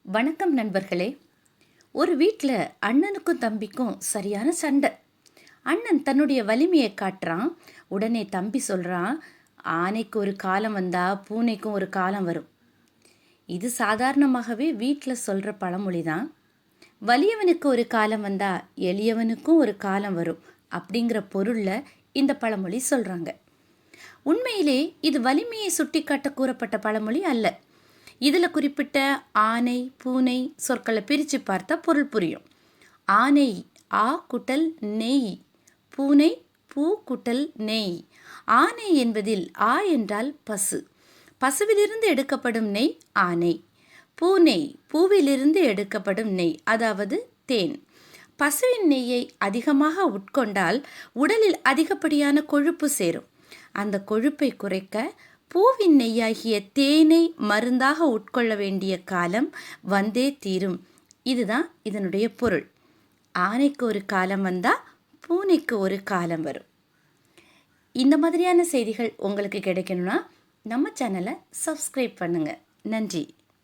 வணக்கம் நண்பர்களே. ஒரு வீட்டில் அண்ணனுக்கும் தம்பிக்கும் சரியான சண்டை. அண்ணன் தன்னுடைய வலிமையை காட்டுறான். உடனே தம்பி சொல்கிறான், ஆனைக்கு ஒரு காலம் வந்தால் பூனைக்கும் ஒரு காலம் வரும். இது சாதாரணமாகவே வீட்டில் சொல்கிற பழமொழி தான். வலியவனுக்கு ஒரு காலம் வந்தால் எளியவனுக்கும் ஒரு காலம் வரும் அப்படிங்கிற பொருளில் இந்த பழமொழி சொல்கிறாங்க. உண்மையிலே இது வலிமையை சுட்டி காட்ட கூறப்பட்ட பழமொழி அல்ல. இதில் குறிப்பிட்ட ஆனை பூனை சொற்களை பிரித்து பார்த்தா பொருள் புரியும். ஆனை ஆ குட்டல் நெய், பூனை பூ குட்டல் நெய். ஆனை என்பதில் ஆ என்றால் பசு, பசுவிலிருந்து எடுக்கப்படும் நெய் ஆனை. பூனை பூவிலிருந்து எடுக்கப்படும் நெய், அதாவது தேன். பசுவின் நெய்யை அதிகமாக உட்கொண்டால் உடலில் அதிகப்படியான கொழுப்பு சேரும். அந்த கொழுப்பை குறைக்க பூவின் நெய்யாகிய தேனை மருந்தாக உட்கொள்ள வேண்டிய காலம் வந்தே தீரும். இதுதான் இதனுடைய பொருள். ஆனைக்கு ஒரு காலம் வந்தால் பூனைக்கு ஒரு காலம் வரும். இந்த மாதிரியான செய்திகள் உங்களுக்கு கிடைக்கணும்னா நம்ம சேனலை சப்ஸ்கிரைப் பண்ணுங்கள். நன்றி.